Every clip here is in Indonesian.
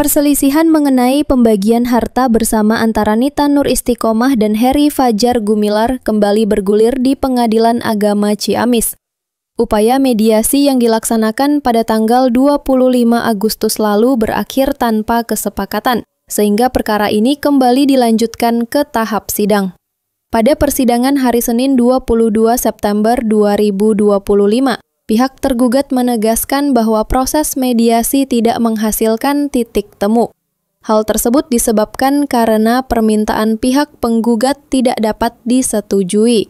Perselisihan mengenai pembagian harta bersama antara Nita Nur Istiqomah dan Heri Fajar Gumilar kembali bergulir di Pengadilan Agama Ciamis. Upaya mediasi yang dilaksanakan pada tanggal 25 Agustus lalu berakhir tanpa kesepakatan, sehingga perkara ini kembali dilanjutkan ke tahap sidang. Pada persidangan hari Senin 22 September 2025, pihak tergugat menegaskan bahwa proses mediasi tidak menghasilkan titik temu. Hal tersebut disebabkan karena permintaan pihak penggugat tidak dapat disetujui.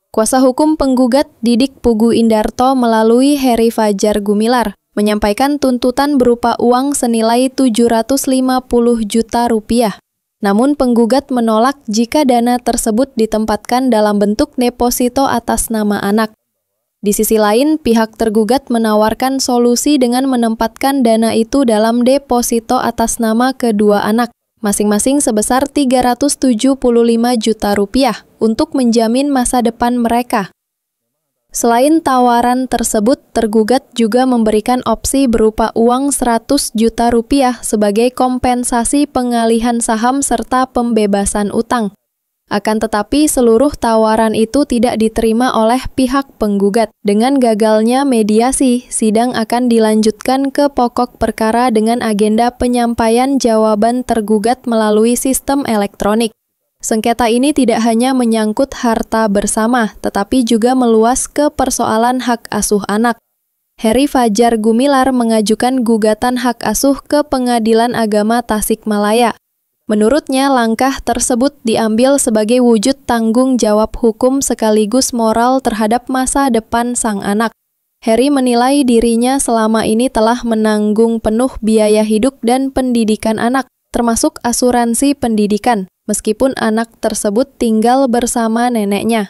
Kuasa hukum penggugat Didik Pugu Indarto melalui Heri Fajar Gumilar menyampaikan tuntutan berupa uang senilai 750 juta rupiah. Namun penggugat menolak jika dana tersebut ditempatkan dalam bentuk deposito atas nama anak. Di sisi lain, pihak tergugat menawarkan solusi dengan menempatkan dana itu dalam deposito atas nama kedua anak, masing-masing sebesar 375 juta rupiah untuk menjamin masa depan mereka. Selain tawaran tersebut, tergugat juga memberikan opsi berupa uang 100 juta rupiah sebagai kompensasi pengalihan saham serta pembebasan utang. Akan tetapi, seluruh tawaran itu tidak diterima oleh pihak penggugat. Dengan gagalnya mediasi, sidang akan dilanjutkan ke pokok perkara dengan agenda penyampaian jawaban tergugat melalui sistem elektronik. Sengketa ini tidak hanya menyangkut harta bersama, tetapi juga meluas ke persoalan hak asuh anak. Heri Fajar Gumilar mengajukan gugatan hak asuh ke Pengadilan Agama Tasikmalaya. Menurutnya, langkah tersebut diambil sebagai wujud tanggung jawab hukum sekaligus moral terhadap masa depan sang anak. Heri menilai dirinya selama ini telah menanggung penuh biaya hidup dan pendidikan anak, termasuk asuransi pendidikan, meskipun anak tersebut tinggal bersama neneknya.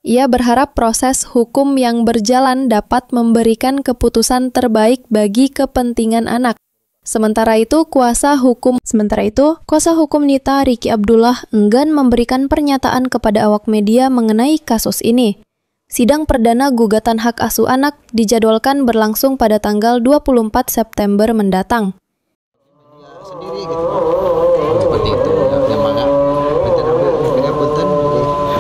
Ia berharap proses hukum yang berjalan dapat memberikan keputusan terbaik bagi kepentingan anak. Sementara itu, kuasa hukum Nita Riki Abdullah enggan memberikan pernyataan kepada awak media mengenai kasus ini. Sidang perdana gugatan hak asuh anak dijadwalkan berlangsung pada tanggal 24 September mendatang. Sendiri gitu. Seperti itu.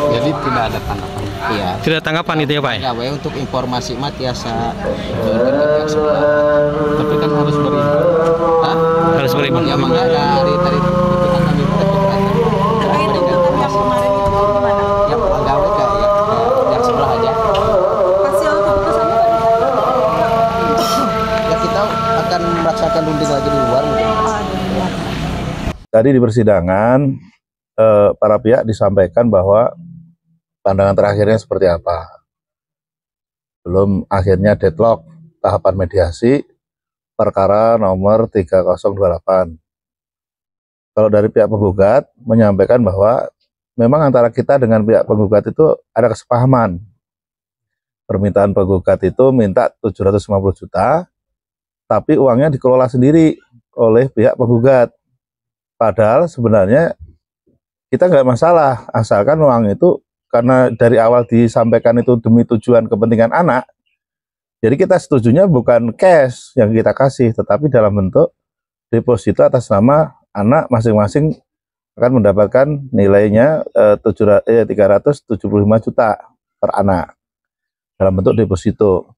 Jadi tidak ada tanggapan. Iya. Tidak ada tanggapan itu ya Pak? Ya, untuk informasi mat biasa pihak sebelah. Tapi kan harus berimbang. Harus berimbang. Ya mangga dari itu kan kami keberatan. Itu yang kemarin itu gimana? Ya pegawai kayak yang sebelah aja. Hasil keputusannya ya kita akan melaksanakan runding lagi di luar mungkin. Tadi di persidangan para pihak disampaikan bahwa pandangan terakhirnya seperti apa. Belum akhirnya deadlock tahapan mediasi perkara nomor 3028. Kalau dari pihak penggugat menyampaikan bahwa memang antara kita dengan pihak penggugat itu ada kesepahaman. Permintaan penggugat itu minta 750 juta, tapi uangnya dikelola sendiri oleh pihak penggugat. Padahal sebenarnya kita nggak masalah, asalkan uang itu karena dari awal disampaikan itu demi tujuan kepentingan anak, jadi kita setujunya bukan cash yang kita kasih, tetapi dalam bentuk deposito atas nama anak masing-masing akan mendapatkan nilainya 375 juta per anak dalam bentuk deposito.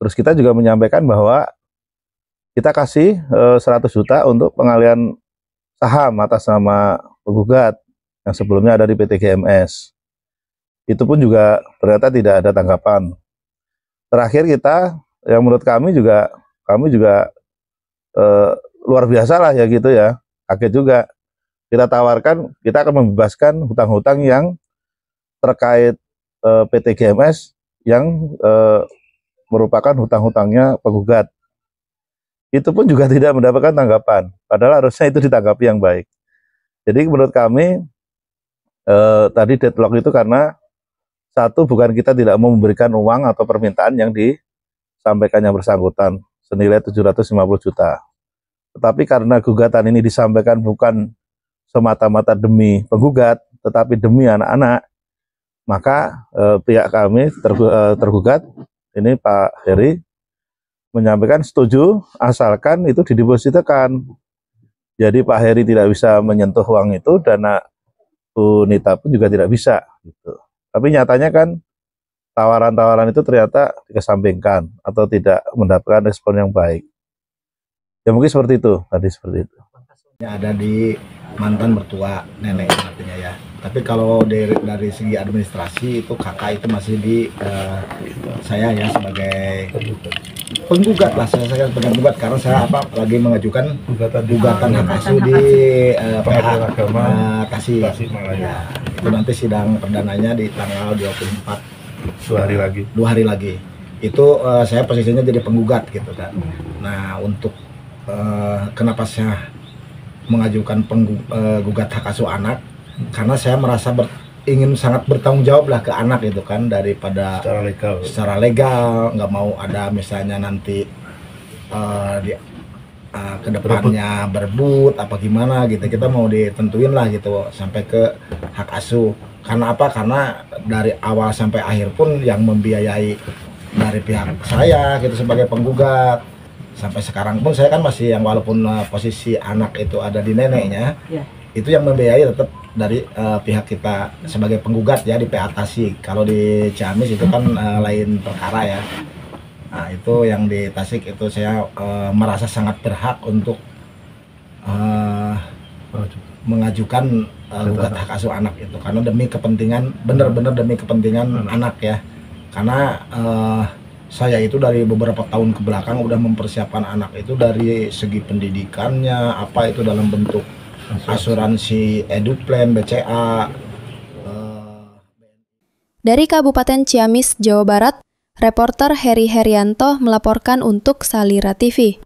Terus kita juga menyampaikan bahwa kita kasih 100 juta untuk pengalihan saham atas nama penggugat yang sebelumnya ada di PT GMS. Itu pun juga ternyata tidak ada tanggapan. Terakhir kita, yang menurut kami juga luar biasa lah ya gitu ya, kaget juga. Kita tawarkan, kita akan membebaskan hutang-hutang yang terkait PT GMS yang merupakan hutang-hutangnya penggugat. Itu pun juga tidak mendapatkan tanggapan, padahal harusnya itu ditanggapi yang baik. Jadi menurut kami tadi deadlock itu karena satu, bukan kita tidak mau memberikan uang atau permintaan yang disampaikan yang bersangkutan senilai 750 juta. Tetapi karena gugatan ini disampaikan bukan semata-mata demi penggugat, tetapi demi anak-anak, maka pihak kami tergugat, ini Pak Heri, menyampaikan setuju asalkan itu didepositokan Jadi Pak Heri tidak bisa menyentuh uang itu, dana Bu Nita pun juga tidak bisa. Gitu. Tapi nyatanya kan tawaran-tawaran itu ternyata dikesampingkan atau tidak mendapatkan respon yang baik. Ya mungkin seperti itu, tadi seperti itu. Ada di mantan mertua nenek artinya ya. Tapi kalau dari segi administrasi itu kakak itu masih di saya ya sebagai penggugat lah, saya penggugat karena saya lagi mengajukan gugatan hak asuh di PH Tasik. Ya, itu nanti sidang perdananya di tanggal 24 2 hari lagi. Itu saya posisinya jadi penggugat gitu kan. Nah, untuk kenapa saya mengajukan gugat hak asuh anak, karena saya merasa ingin sangat bertanggung jawab lah ke anak itu kan, daripada secara legal nggak mau ada misalnya nanti kedepannya berebut apa gimana gitu. Kita mau ditentuin lah gitu sampai ke hak asuh. Karena apa? Karena dari awal sampai akhir pun yang membiayai dari pihak saya gitu sebagai penggugat. Sampai sekarang pun saya kan masih yang walaupun posisi anak itu ada di neneknya, itu yang membiayai tetap dari pihak kita sebagai penggugat ya di PH Tasik. Kalau di Ciamis itu kan lain perkara ya. Nah, itu yang di Tasik itu saya merasa sangat berhak untuk mengajukan gugat hak asuh anak itu, karena demi kepentingan, benar-benar demi kepentingan anak ya. Karena saya itu dari beberapa tahun ke belakang udah mempersiapkan anak itu dari segi pendidikannya, apa itu dalam bentuk asuransi EduPlan, BCA. Dari Kabupaten Ciamis, Jawa Barat, reporter Heri Herianto melaporkan untuk Salira TV.